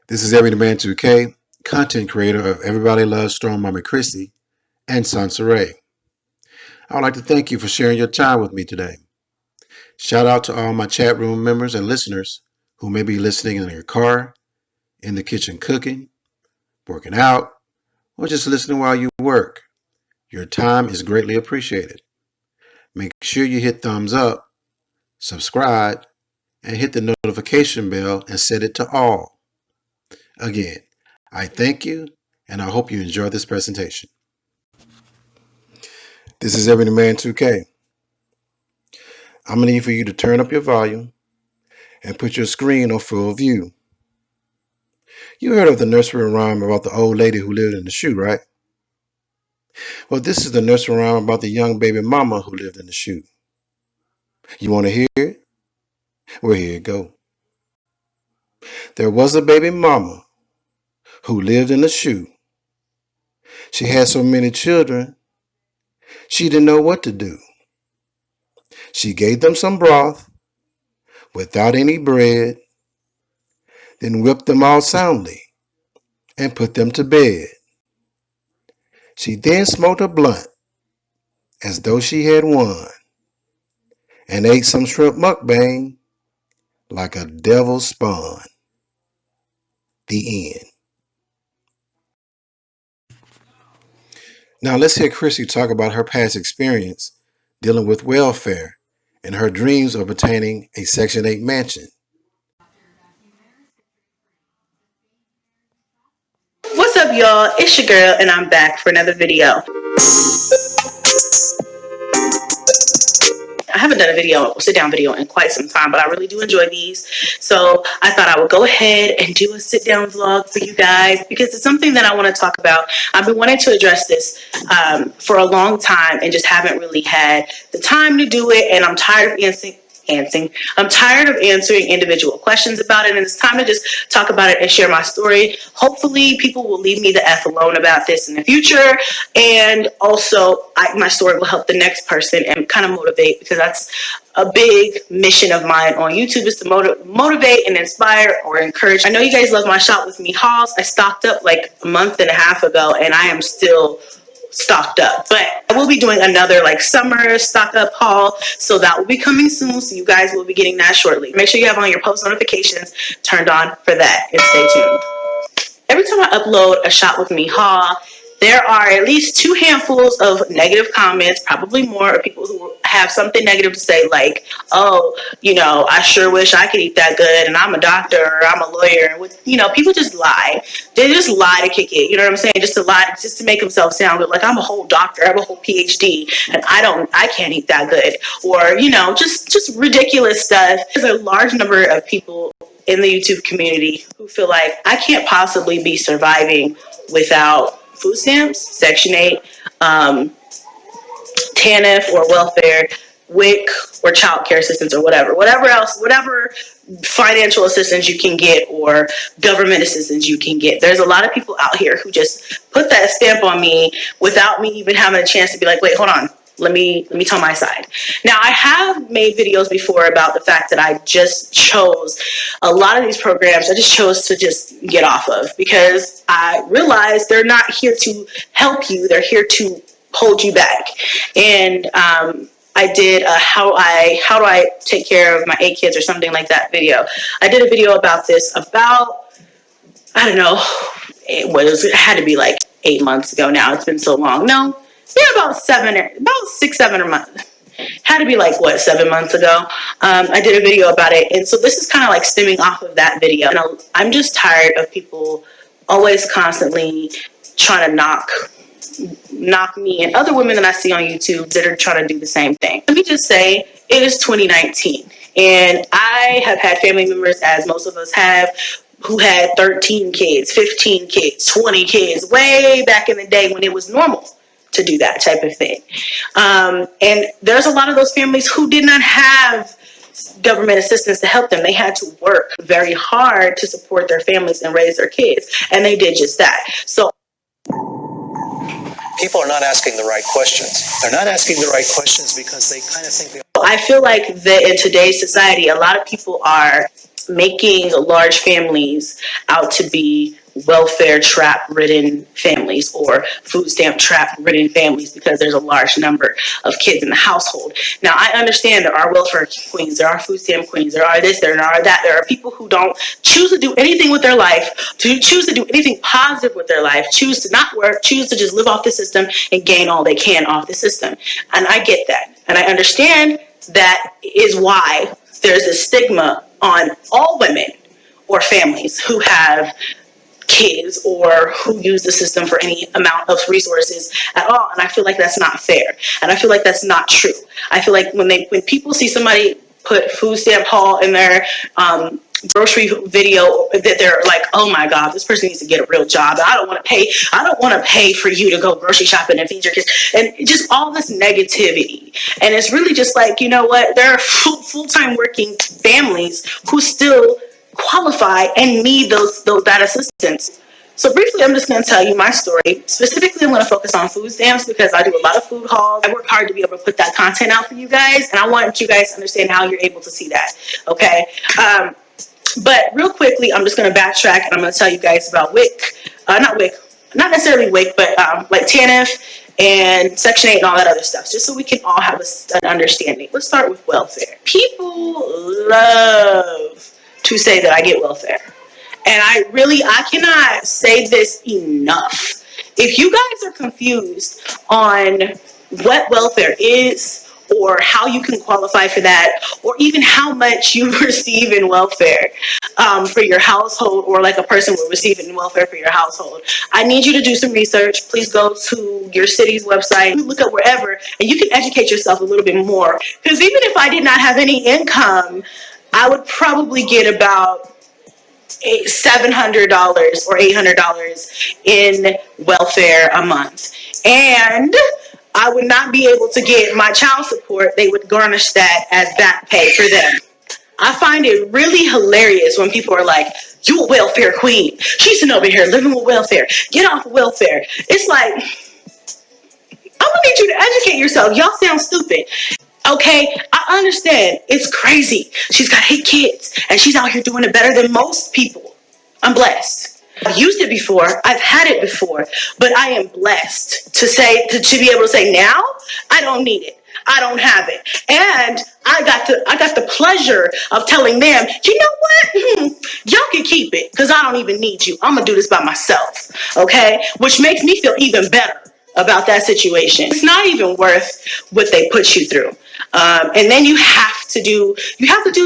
This is Every Man 2K, content creator of Everybody Loves Strong Mama CHRISSY and Sansa Ray. I would like to thank you for sharing your time with me today. Shout out to all my chat room members and listeners who may be listening in your car, in the kitchen cooking, working out, or just listening while you work. Your time is greatly appreciated. Make sure you hit thumbs up, subscribe, and hit the notification bell and set it to all. Again, I thank you and I hope you enjoy this presentation. This is Every Man 2K. I'm going to need for you to turn up your volume and put your screen on full view. You heard of the nursery rhyme about the old lady who lived in the shoe, right? Well, this is the nursery rhyme about the young baby mama who lived in the shoe. You want to hear it? Well, here it go. There was a baby mama who lived in a shoe. She had so many children, she didn't know what to do. She gave them some broth without any bread, then whipped them all soundly and put them to bed. She then smoked a blunt as though she had won and ate some shrimp mukbang like a devil spawn. The end. Now let's hear CHRISSY talk about her past experience dealing with welfare and her dreams of obtaining a Section 8 mansion. What's up, y'all? It's your girl, and I'm back for another video. I haven't done a sit-down video in quite some time, but I really do enjoy these. So I thought I would go ahead and do a sit-down vlog for you guys because it's something that I want to talk about. I've been wanting to address this for a long time and just haven't really had the time to do it, and I'm tired of answering individual questions about it, and it's time to just talk about it and share my story. Hopefully people will leave me the F alone about this in the future, and also my story will help the next person and kind of motivate, because that's a big mission of mine on YouTube, is to motivate and inspire or encourage. I know you guys love my Shop With Me hauls. I stocked up like a month and a half ago, and I am still stocked up, but I will be doing another like summer stock up haul, so that will be coming soon, so you guys will be getting that shortly. Make sure you have on your post notifications turned on for that, and stay tuned. Every time I upload a Shop With Me haul, there are at least 2 handfuls of negative comments, probably more, of people who have something negative to say, like, oh, I sure wish I could eat that good, and I'm a doctor, or I'm a lawyer. And people just lie. They just lie to kick it. You know what I'm saying? Just to lie, just to make themselves sound good. Like, I'm a whole doctor, I have a whole PhD, and I can't eat that good. Or, just ridiculous stuff. There's a large number of people in the YouTube community who feel like I can't possibly be surviving without food stamps, Section 8, TANF or welfare, WIC or child care assistance, or whatever financial assistance you can get or government assistance you can get. There's a lot of people out here who just put that stamp on me without me even having a chance to be like, wait, hold on. Let me tell my side. Now, I have made videos before about the fact that I just chose a lot of these programs. I just chose to just get off of, because I realized they're not here to help you. They're here to hold you back. And I did a how do I take care of my 8 kids or something like that video. I did a video about this about, I don't know, it had to be like 8 months ago now. It's been so long. No. Yeah, about 6, 7 months. Had to be like, 7 months ago. I did a video about it. And so this is kind of like stemming off of that video. And I'm just tired of people always constantly trying to knock me and other women that I see on YouTube that are trying to do the same thing. Let me just say, it is 2019. And I have had family members, as most of us have, who had 13 kids, 15 kids, 20 kids, way back in the day when it was normal to do that type of thing. And there's a lot of those families who did not have government assistance to help them. They had to work very hard to support their families and raise their kids. And they did just that. So people are not asking the right questions. They're not asking the right questions because they kind of think I feel like that in today's society, a lot of people are making large families out to be welfare trap ridden families or food stamp trap ridden families because there's a large number of kids in the household. Now, I understand there are welfare queens, there are food stamp queens, there are this, there are that. There are people who don't choose to do anything with their life, to choose to do anything positive with their life, choose to not work, choose to just live off the system and gain all they can off the system. And I get that. And I understand that is why there's a stigma on all women or families who have kids or who use the system for any amount of resources at all. And I feel like that's not fair. And I feel like that's not true. I feel like when people see somebody put food stamp haul in their grocery video, that they're like, oh my God, this person needs to get a real job. I don't want to pay for you to go grocery shopping and feed your kids. And just all this negativity. And it's really just like, you know what? There are full-time working families who still qualify and need that assistance. So briefly, I'm just going to tell you my story. Specifically, I'm going to focus on food stamps because I do a lot of food hauls. I work hard to be able to put that content out for you guys, and I want you guys to understand how you're able to see that, okay? But real quickly, I'm just going to backtrack, and I'm going to tell you guys about not necessarily WIC, but like TANF and Section 8 and all that other stuff, just so we can all have an understanding. Let's start with welfare. People love to say that I get welfare. And I cannot say this enough. If you guys are confused on what welfare is, or how you can qualify for that, or even how much you receive in welfare for your household, or like a person will receive in welfare for your household, I need you to do some research. Please go to your city's website, look up wherever, and you can educate yourself a little bit more. Because even if I did not have any income, I would probably get about $700 or $800 in welfare a month. And I would not be able to get my child support. They would garnish that as back pay for them. I find it really hilarious when people are like, you a welfare queen. She's sitting over here living with welfare. Get off of welfare. It's like, I'm gonna need you to educate yourself. Y'all sound stupid. Okay, I understand. It's crazy. She's got 8 kids and she's out here doing it better than most people. I'm blessed. I've used it before. I've had it before, but I am blessed to be able to say now I don't need it. I don't have it. And I got the pleasure of telling them, you know what? Y'all can keep it because I don't even need you. I'm going to do this by myself. Okay? Which makes me feel even better about that situation. It's not even worth what they put you through. And then you have to do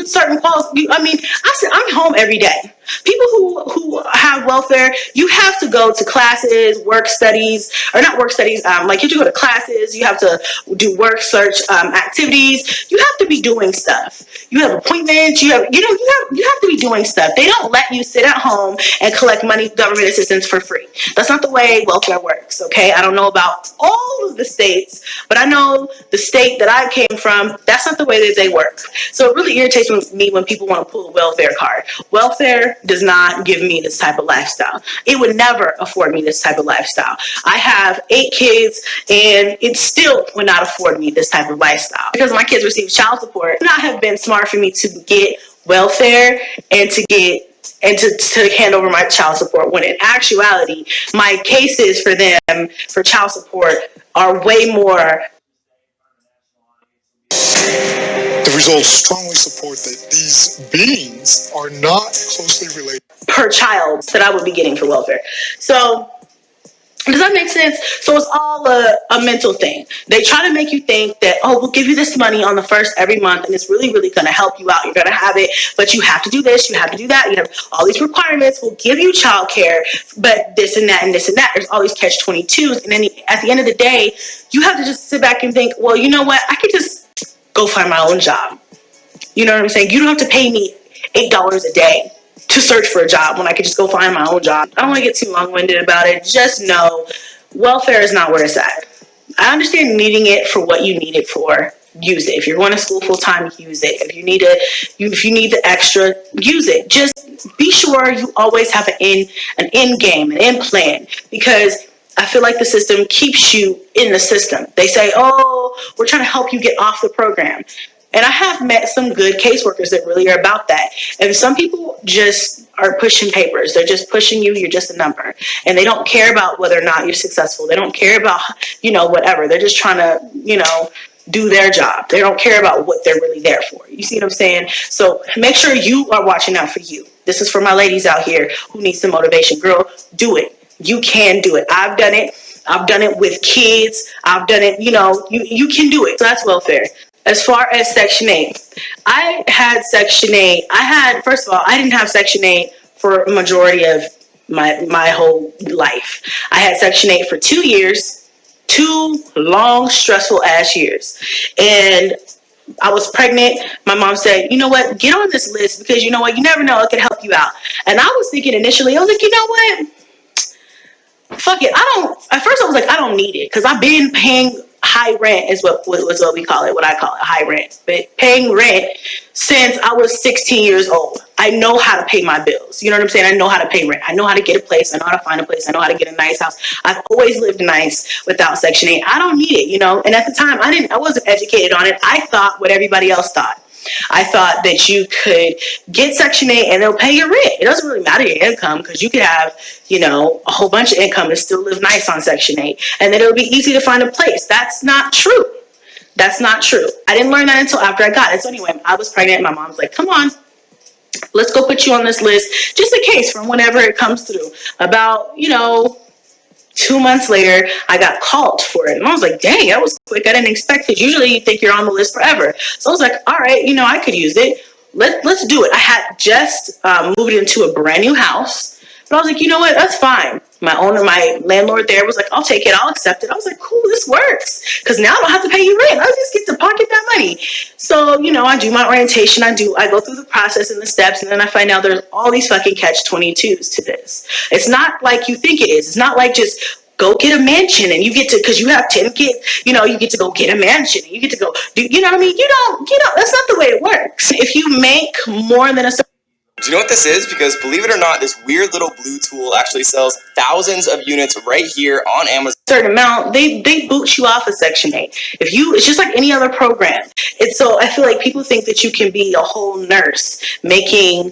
certain calls. I'm home every day. People who have welfare, you have to go to classes, work studies, or not work studies, like you have to go to classes, you have to do work search activities, you have to be doing stuff. You have appointments, you have to be doing stuff. They don't let you sit at home and collect money, government assistance for free. That's not the way welfare works, okay? I don't know about all of the states, but I know the state that I came from, that's not the way that they work. So it really irritates me when people want to pull a welfare card. Welfare does not give me this type of lifestyle. It would never afford me this type of lifestyle. I have 8 kids and it still would not afford me this type of lifestyle. Because my kids receive child support, it would not have been smart for me to get welfare and to hand over my child support, when in actuality, my cases for them for child support are way more. The results strongly support that these beings are not closely related Per child that I would be getting for welfare. So, does that make sense? So it's all a mental thing. They try to make you think that, oh, we'll give you this money on the first every month, and it's really, really going to help you out. You're going to have it, but you have to do this, you have to do that. You have all these requirements. We'll give you childcare, but this and that and this and that. There's all these catch-22s, and then at the end of the day, you have to just sit back and think, well, you know what? I could just go find my own job. You know what I'm saying? You don't have to pay me $8 a day to search for a job when I could just go find my own job. I don't want to get too long-winded about it. Just know welfare is not where it's at. I understand needing it for what you need it for. Use it. If you're going to school full-time, use it. If you need the extra, use it. Just be sure you always have an end game, an end plan, because I feel like the system keeps you in the system. They say, oh, we're trying to help you get off the program. And I have met some good caseworkers that really are about that. And some people just are pushing papers. They're just pushing you. You're just a number. And they don't care about whether or not you're successful. They don't care about, whatever. They're just trying to, do their job. They don't care about what they're really there for. You see what I'm saying? So make sure you are watching out for you. This is for my ladies out here who need some motivation. Girl, do it. You can do it. I've done it. I've done it with kids. I've done it, you can do it. So that's welfare. As far as Section 8, I had Section 8. First of all, I didn't have Section 8 for a majority of my whole life. I had Section 8 for 2 years. 2 long, stressful ass years. And I was pregnant. My mom said, you know what, get on this list because you know what, you never know, it could help you out. And I was thinking initially, I was like, you know what? Fuck it. At first I was like, I don't need it because I've been paying high rent is what we call it, what I call it, high rent. But paying rent since I was 16 years old. I know how to pay my bills. You know what I'm saying? I know how to pay rent. I know how to get a place. I know how to find a place. I know how to get a nice house. I've always lived nice without Section 8. I don't need it, And at the time, I wasn't educated on it. I thought what everybody else thought. I thought that you could get Section 8 and they'll pay your rent. It doesn't really matter your income because you could have, a whole bunch of income and still live nice on Section 8. And then it'll be easy to find a place. That's not true. That's not true. I didn't learn that until after I got it. So anyway, I was pregnant. My mom's like, come on, let's go put you on this list just in case from whenever it comes through. About, 2 months later, I got called for it. And I was like, dang, that was quick. I didn't expect it. Usually you think you're on the list forever. So I was like, all right, I could use it. Let's do it. I had just moved into a brand new house. But I was like, you know what? That's fine. My landlord there was like, I'll take it. I'll accept it. I was like, cool, this works. Because now I don't have to pay you rent. I just get to pocket that money. So, I do my orientation. I go through the process and the steps. And then I find out there's all these fucking catch-22s to this. It's not like you think it is. It's not like just go get a mansion and you get to, because you have 10 kids, you get to go get a mansion. And you get to go, you know what I mean? That's not the way it works. If you make more than a certain... Do you know what this is? Because believe it or not, this weird little blue tool actually sells thousands of units right here on Amazon. Certain amount, they boot you off of Section 8. It's just like any other program. So I feel like people think that you can be a whole nurse making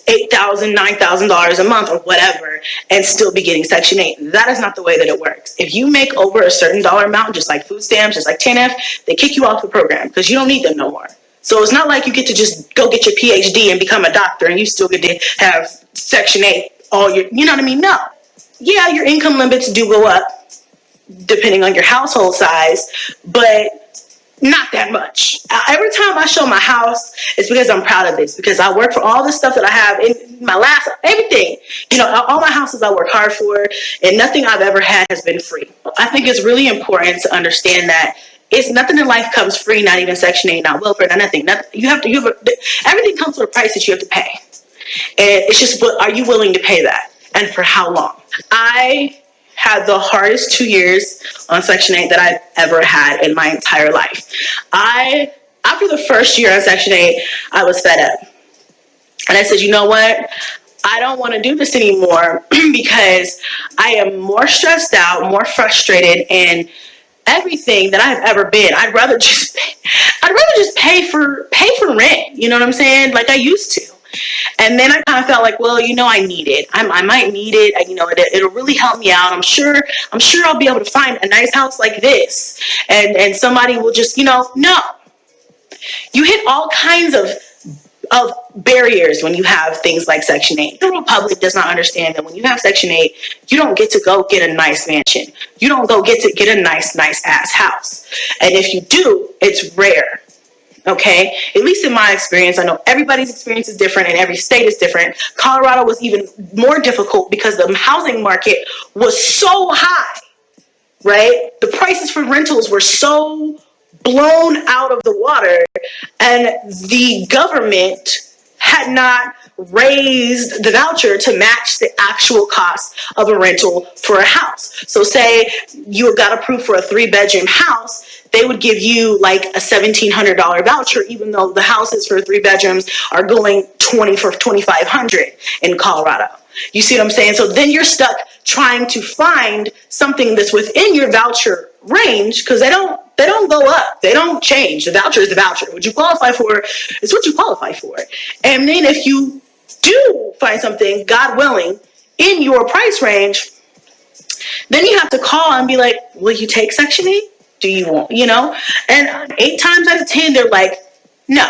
$8,000, $9,000 a month or whatever and still be getting Section 8. That is not the way that it works. If you make over a certain dollar amount, just like food stamps, just like TANF, they kick you off the program because you don't need them no more. So it's not like you get to just go get your PhD and become a doctor and you still get to have Section 8 you know what I mean? No. Yeah, your income limits do go up depending on your household size, but not that much. Every time I show my house, it's because I'm proud of this, because I work for all the stuff that I have in my everything. All my houses I work hard for, and nothing I've ever had has been free. I think it's really important to understand that it's nothing in life comes free, not even Section 8, not welfare, not nothing. Everything comes with a price that you have to pay. And it's just, are you willing to pay that? And for how long? I had the hardest 2 years on Section 8 that I've ever had in my entire life. After the first year on Section 8, I was fed up. And I said, you know what? I don't want to do this anymore because I am more stressed out, more frustrated, and everything that I've ever been. I'd rather just pay for rent. You know what I'm saying? Like I used to. And then I kind of felt like, well, I need it. I might need it. It'll really help me out. I'm sure I'll be able to find a nice house like this. And somebody will just, no. You hit all kinds of barriers when you have things like Section 8. The general public does not understand that when you have Section 8, you don't get to go get a nice mansion. You don't go get a nice ass house. And if you do, it's rare. Okay? At least in my experience, I know everybody's experience is different and every state is different. Colorado was even more difficult because the housing market was so high, right? The prices for rentals were so blown out of the water, and the government had not raised the voucher to match the actual cost of a rental for a house. So say you got approved for a 3-bedroom house, they would give you like a $1,700 voucher, even though the houses for 3 bedrooms are going for $2,500 in Colorado. You see what I'm saying? So then you're stuck trying to find something that's within your voucher range because they don't They don't go up. They don't change. The voucher is the voucher. What you qualify for is what you qualify for. And then if you do find something, God willing, in your price range, then you have to call and be like, will you take Section 8? Do you want, And 8 times out of 10, they're like, no,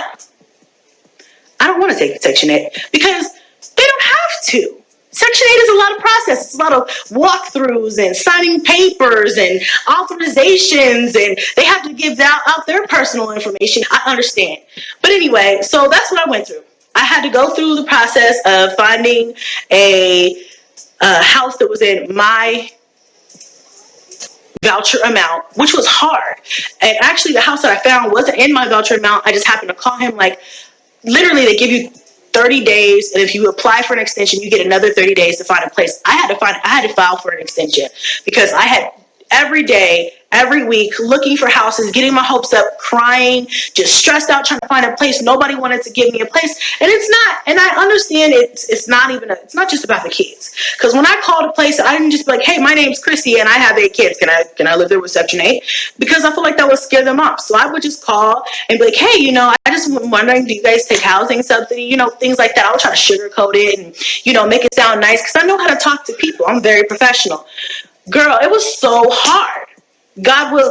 I don't want to take Section 8 because they don't have to. Section 8 is a lot of process. It's a lot of walkthroughs and signing papers and authorizations, and they have to give out their personal information. I understand. But anyway, so that's what I went through. I had to go through the process of finding a house that was in my voucher amount, which was hard. And actually, the house that I found wasn't in my voucher amount. I just happened to call him, like, literally they give you 30 days, and if you apply for an extension, you get another 30 days to find a place. I had to file for an extension because I had every day, every week, looking for houses, getting my hopes up, crying, just stressed out trying to find a place. Nobody wanted to give me a place, and it's not. And I understand it's not just about the kids. Because when I called a place, I didn't just be like, "Hey, my name's Chrissy, and I have 8 kids. Can I live there with Section 8?" Because I feel like that would scare them off. So I would just call and be like, "Hey, I just wondering, do you guys take housing subsidy? Things like that." I'll try to sugarcoat it and make it sound nice because I know how to talk to people. I'm very professional. Girl, it was so hard.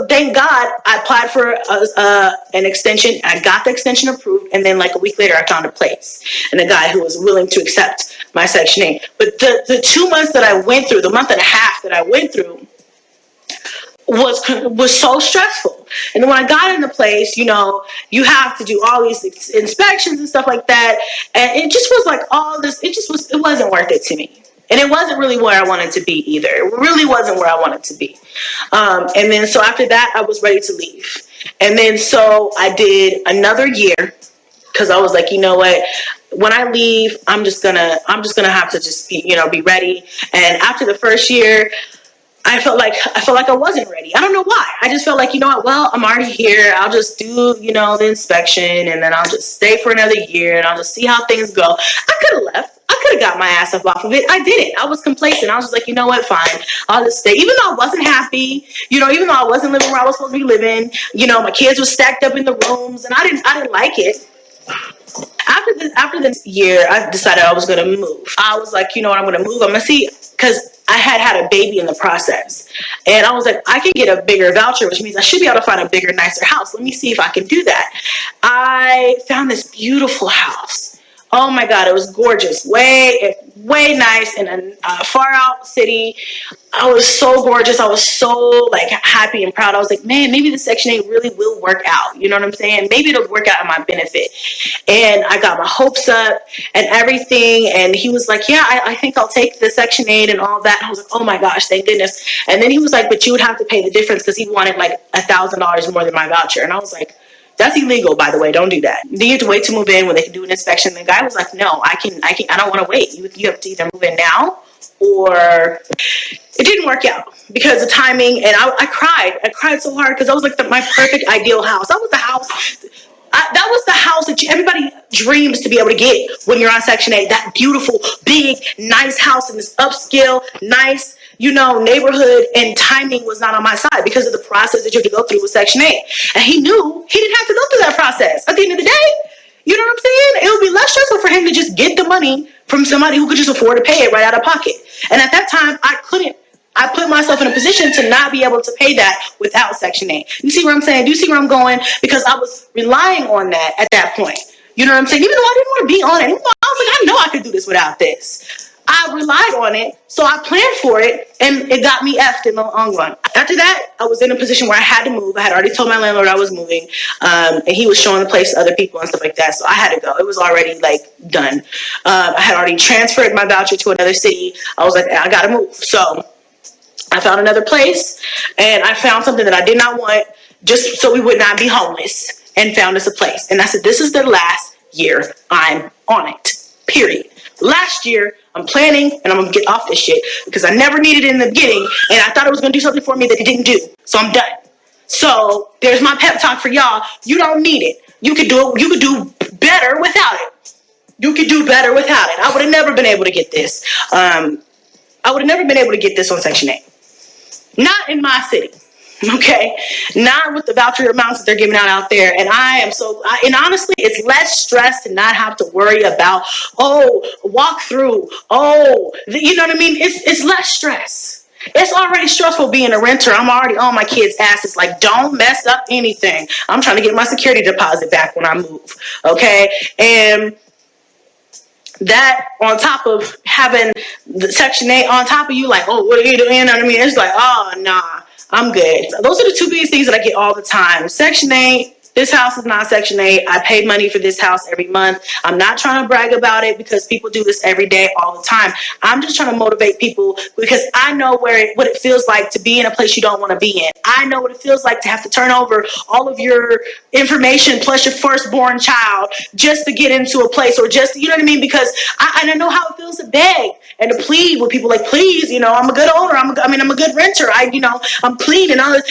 Thank God, I applied for an extension. I got the extension approved, and then like a week later, I found a place and a guy who was willing to accept my Section 8. But the 2 months that I went through, the month and a half that I went through, was so stressful. And then when I got in the place, you have to do all these inspections and stuff like that, and it just was like all this. It wasn't worth it to me. And it wasn't really where I wanted to be either. It really wasn't where I wanted to be. And then so after that, I was ready to leave. And then so I did another year because I was like, you know what? When I leave, I'm just gonna have to just be ready. And after the first year, I felt like I wasn't ready. I don't know why. I just felt like, well, I'm already here. I'll just do, the inspection, and then I'll just stay for another year, and I'll just see how things go. I could have left. I could have got my ass up off of it. I didn't. I was complacent. I was just like, you know what? Fine. I'll just stay. Even though I wasn't happy, even though I wasn't living where I was supposed to be living, my kids were stacked up in the rooms, and I didn't like it. After this year, I decided I was going to move. I was like, you know what? I'm going to move. I'm going to see, because I had a baby in the process. And I was like, I can get a bigger voucher, which means I should be able to find a bigger, nicer house. Let me see if I can do that. I found this beautiful house. Oh my God, it was gorgeous. Way nice in a far out city. I was so gorgeous. I was so happy and proud. I was like, man, maybe the Section 8 really will work out. You know what I'm saying? Maybe it'll work out in my benefit. And I got my hopes up and everything. And he was like, yeah, I think I'll take the Section 8 and all that. And I was like, oh my gosh, thank goodness. And then he was like, but you would have to pay the difference because he wanted $1,000 more than my voucher. And I was like, that's illegal, by the way. Don't do that. Do you have to wait to move in when they can do an inspection? The guy was like, no, I don't want to wait. You have to either move in now or... It didn't work out because of timing, and I cried. I cried so hard because that was my perfect ideal house. That was the house. That was the house that everybody dreams to be able to get when you're on Section 8. That beautiful, big, nice house in this upscale, nice, neighborhood, and timing was not on my side because of the process that you have to go through with Section 8. And he knew he didn't have to go through that process. At the end of the day, you know what I'm saying? It would be less stressful for him to just get the money from somebody who could just afford to pay it right out of pocket. And at that time, I couldn't. I put myself in a position to not be able to pay that without Section 8. You see what I'm saying? Do you see where I'm going? Because I was relying on that at that point. You know what I'm saying? Even though I didn't want to be on it. I was like, I know I could do this without this. I relied on it, so I planned for it, and it got me effed in the long run. After that, I was in a position where I had to move. I had already told my landlord I was moving, and he was showing the place to other people and stuff like that, so I had to go. It was already, done. I had already transferred my voucher to another city. I was like, I gotta move. So I found another place, and I found something that I did not want, just so we would not be homeless, and found us a place. And I said, this is the last year I'm on it, period. Last year, I'm planning, and I'm going to get off this shit, because I never needed it in the beginning, and I thought it was going to do something for me that it didn't do. So I'm done. So there's my pep talk for y'all. You don't need it. You could do better without it. You could do better without it. I would have never been able to get this. I would have never been able to get this on Section 8. Not in my city. Okay, not with the voucher amounts that they're giving out there. And and honestly, it's less stress to not have to worry about, walk through, you know what I mean? It's less stress. It's already stressful being a renter. I'm already on my kids' asses. Like, don't mess up anything. I'm trying to get my security deposit back when I move. Okay, and that on top of having the Section 8 on top of you, like, oh, what are you doing? You know what I mean? It's like, oh, nah, I'm good. So those are the two biggest things that I get all the time. Section 8. This house is not Section 8. I pay money for this house every month. I'm not trying to brag about it because people do this every day, all the time. I'm just trying to motivate people because I know what it feels like to be in a place you don't want to be in. I know what it feels like to have to turn over all of your information plus your firstborn child just to get into a place, or just, you know what I mean? Because I know how it feels to beg and to plead with people, like, please, I'm a good owner. I'm a good renter. I'm pleading, having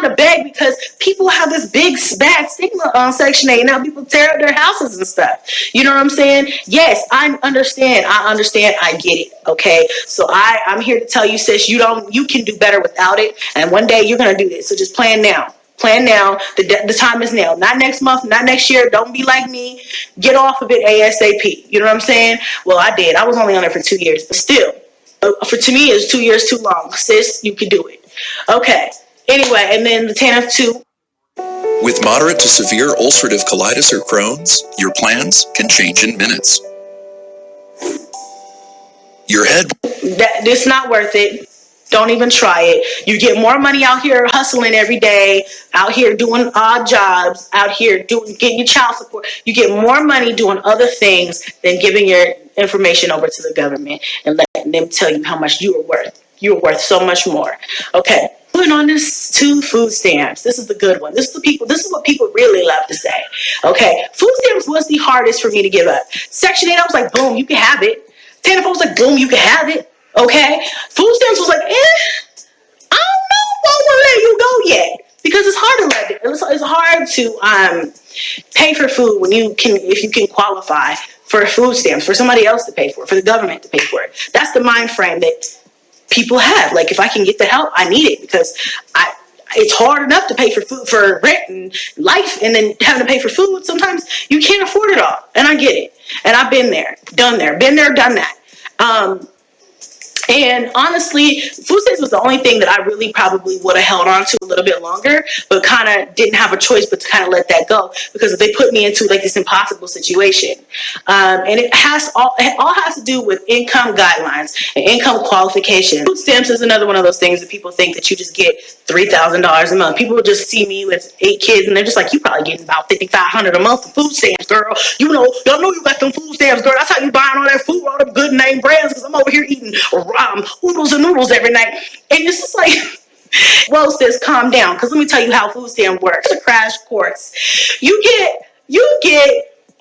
to beg because people have this bad stigma on Section 8. Now people tear up their houses and stuff. You know what I'm saying? Yes, I understand. I get it. Okay. So I'm here to tell you, sis, you can do better without it. And one day you're going to do this. So just plan now. Plan now. The time is now. Not next month, not next year. Don't be like me. Get off of it ASAP. You know what I'm saying? Well, I did. I was only on it for 2 years, but still, to me, it's 2 years too long. Sis, you can do it. Okay. Anyway, and then the TANF 2. With moderate to severe ulcerative colitis or Crohn's, your plans can change in minutes. Your head... It's not worth it. Don't even try it. You get more money out here hustling every day, out here doing odd jobs, out here getting your child support. You get more money doing other things than giving your information over to the government and letting them tell you how much you are worth. You're worth so much more. Okay. Moving on to food stamps. This is the good one. This is what people really love to say. Okay. Food stamps was the hardest for me to give up. Section 8, I was like, boom, you can have it. TANF was like, boom, you can have it. Okay. Food stamps was like, I don't know if I want to let you go yet, because it's hard to it's hard to pay for food if you can qualify for food stamps, for somebody else to pay for it, for the government to pay for it. That's the mind frame that people have. Like, if I can get the help, I need it, because it's hard enough to pay for food, for rent and life, and then having to pay for food. Sometimes you can't afford it all, and I get it. And I've been there, done that. And honestly, food stamps was the only thing that I really probably would have held on to a little bit longer, but kind of didn't have a choice but to kind of let that go, because they put me into like this impossible situation. And it all has to do with income guidelines and income qualification. Food stamps is another one of those things that people think that you just get $3,000 a month. People just see me with 8 kids and they're just like, you probably getting about $5,500 a month for food stamps, girl. Y'all know you got them food stamps, girl. That's how you buying all that food, all them good name brands, because I'm over here eating oodles and noodles every night. And it's just like, well, sis, calm down, because let me tell you how food stamp works. It's a crash course. You get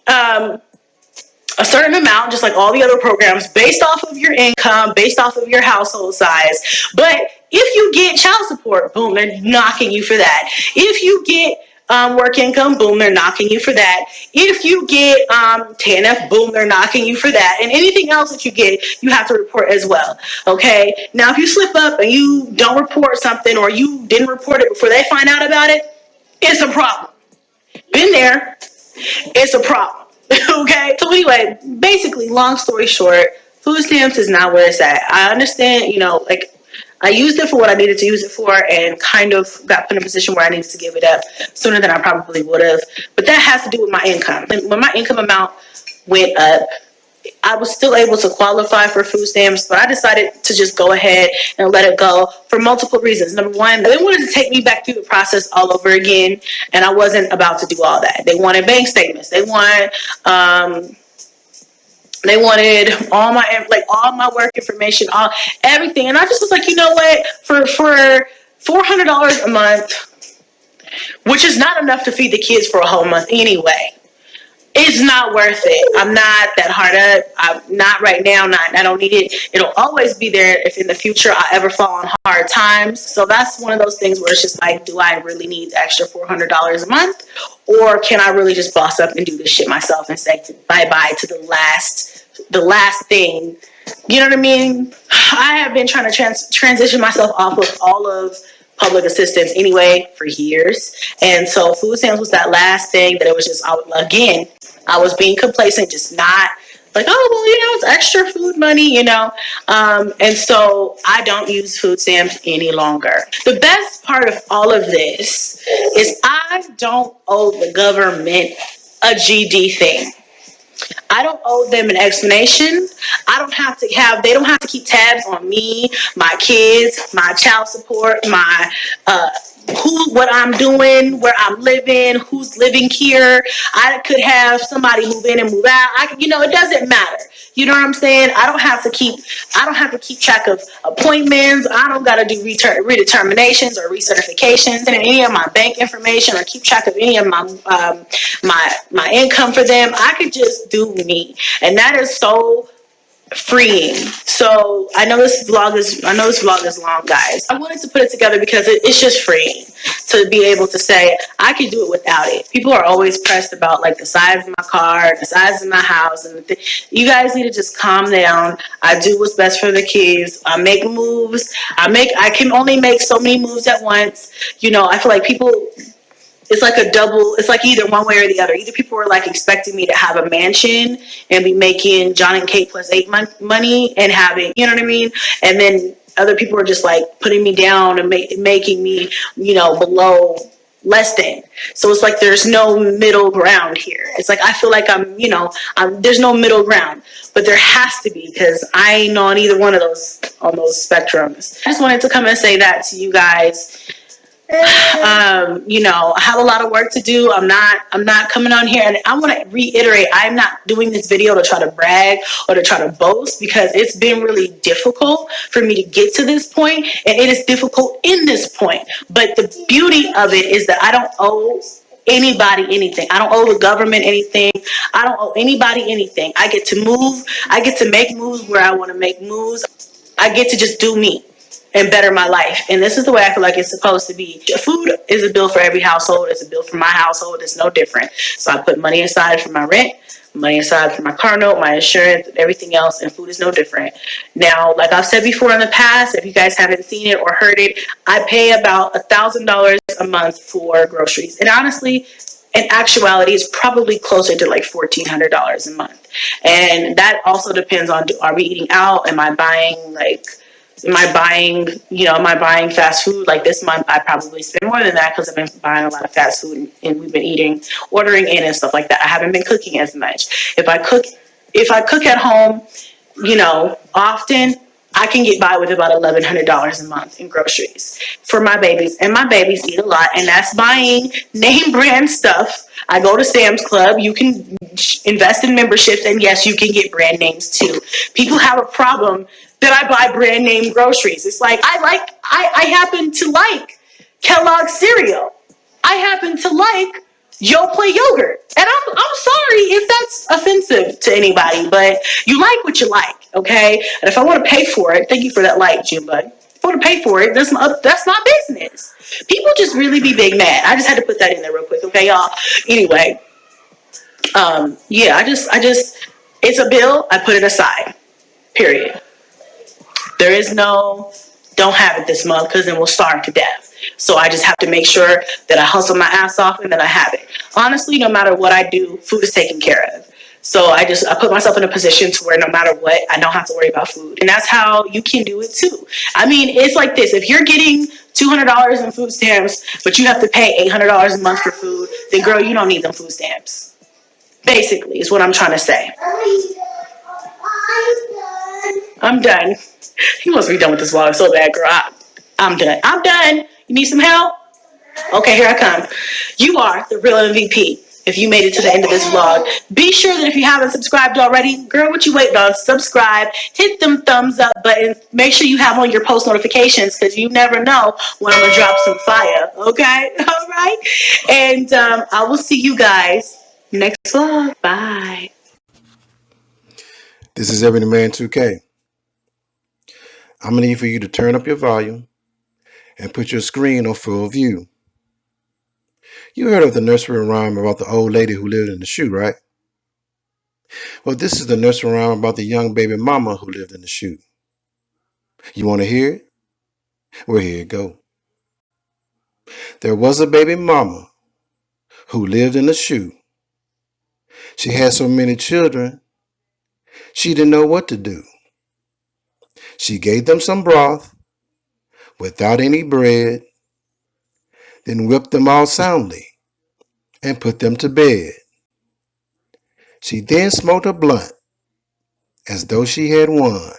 a certain amount, just like all the other programs, based off of your income, based off of your household size. But if you get child support, boom, they're knocking you for that. If you get work income, boom, they're knocking you for that. If you get TANF, boom, they're knocking you for that. And anything else that you get, you have to report as well. Okay. Now, if you slip up and you don't report something, or you didn't report it before they find out about it, it's a problem. Been there. It's a problem. Okay. So anyway, basically, long story short, food stamps is not where it's at. I understand, I used it for what I needed to use it for, and kind of got put in a position where I needed to give it up sooner than I probably would have. But that has to do with my income. And when my income amount went up, I was still able to qualify for food stamps, but I decided to just go ahead and let it go for multiple reasons. Number one, they wanted to take me back through the process all over again, and I wasn't about to do all that. They wanted bank statements. They wanted all my work information, everything. And I just was like, you know what? For $400 a month, which is not enough to feed the kids for a whole month anyway, it's not worth it. I'm not that hard up. I'm not right now. I don't need it. It'll always be there if in the future I ever fall on hard times. So that's one of those things where it's just like, do I really need the extra $400 a month? Or can I really just boss up and do this shit myself and say bye-bye to the last thing? You know what I mean? I have been trying to transition myself off of all of public assistance anyway for years. And so food stamps was that last thing that it was just, I was being complacent, just not like, oh, well, it's extra food money, and so I don't use food stamps any longer. The best part of all of this is I don't owe the government a GD thing. I don't owe them an explanation. They don't have to keep tabs on me, my kids, my child support, my, what I'm doing, where I'm living, who's living here. I could have somebody move in and move out. It doesn't matter. You know what I'm saying? I don't have to keep track of appointments. I don't got to do redeterminations or recertifications and any of my bank information or keep track of any of my income for them. I could just do me. And that is so freeing. So I know this vlog is long, guys. I wanted to put it together because it's just freeing to be able to say I can do it without it. People are always pressed about like the size of my car, the size of my house, and you guys need to just calm down. I do what's best for the kids. I make moves. I can only make so many moves at once. I feel like people, it's like either one way or the other. Either people were like expecting me to have a mansion and be making John and Kate plus 8 money and having, you know what I mean? And then other people were just like putting me down and making me, below less than. So it's like there's no middle ground here. It's like I feel like there's no middle ground, but there has to be because I ain't on either one of those spectrums. I just wanted to come and say that to you guys. I have a lot of work to do. I'm not coming on here, and I want to reiterate, I'm not doing this video to try to brag or to try to boast because it's been really difficult for me to get to this point, and it is difficult in this point. But the beauty of it is that I don't owe anybody anything. I don't owe the government anything. I don't owe anybody anything. I get to move. I get to make moves where I want to make moves. I get to just do me and better my life. And this is the way I feel like it's supposed to be. Food is a bill for every household. It's a bill for my household. It's no different. So I put money aside for my rent, money aside for my car note, my insurance, everything else, and food is no different. Now, like I've said before in the past, if you guys haven't seen it or heard it, I pay about $1,000 a month for groceries. And honestly, in actuality, it's probably closer to like $1,400 a month. And that also depends on, are we eating out? Am I buying fast food? Like this month, I probably spend more than that because I've been buying a lot of fast food and we've been ordering in and stuff like that. I haven't been cooking as much. If I cook at home, often, I can get by with about $1,100 a month in groceries for my babies. And my babies eat a lot, and that's buying name brand stuff. I go to Sam's Club. You can invest in memberships, and yes, you can get brand names too. People have a problem that I buy brand name groceries. It's like I happen to like Kellogg's cereal. I happen to like Yoplait yogurt. And I'm sorry if that's offensive to anybody, but you like what you like, okay? And if I want to pay for it, thank you for that like, June bud. If I want to pay for it, that's my business. People just really be big mad. I just had to put that in there real quick, okay, y'all? Anyway, it's a bill. I put it aside, period. There is no, don't have it this month because then we'll starve to death. So I just have to make sure that I hustle my ass off and that I have it. Honestly, no matter what I do, food is taken care of. So I put myself in a position to where no matter what, I don't have to worry about food. And that's how you can do it too. I mean, it's like this. If you're getting $200 in food stamps, but you have to pay $800 a month for food, then girl, you don't need them food stamps. Basically, is what I'm trying to say. I'm done. He must be done with this vlog so bad, girl. I'm done. I'm done. You need some help? Okay, here I come. You are the real MVP. If you made it to the end of this vlog, be sure that if you haven't subscribed already, girl, what you waiting on? Subscribe, hit them thumbs up buttons. Make sure you have on your post notifications because you never know when I'm gonna drop some fire. Okay, all right. And I will see you guys next vlog. Bye. This is Everyday Man 2K. I'm going to need for you to turn up your volume and put your screen on full view. You heard of the nursery rhyme about the old lady who lived in the shoe, right? Well, this is the nursery rhyme about the young baby mama who lived in the shoe. You want to hear it? Well, here it goes. There was a baby mama who lived in a shoe. She had so many children, she didn't know what to do. She gave them some broth without any bread, then whipped them all soundly and put them to bed. She then smoked a blunt as though she had won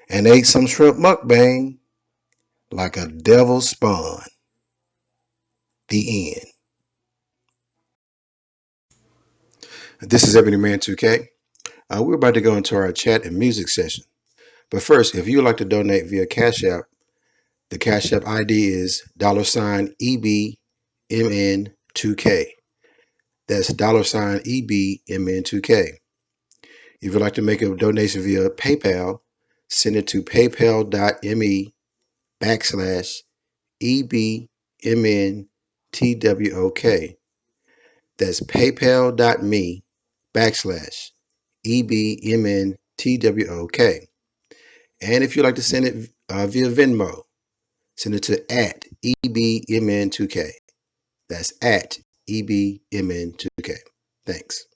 and ate some shrimp mukbang like a devil spawn. The end. This is Ebony Man 2K. We're about to go into our chat and music session. But first, if you would like to donate via Cash App, the Cash App ID is $EBMN2K. That's $EBMN2K. If you'd like to make a donation via PayPal, send it to paypal.me/EBMNTWOK. That's paypal.me/EBMNTWOK. And if you'd like to send it via Venmo, send it to @EBMN2K. That's @EBMN2K. Thanks.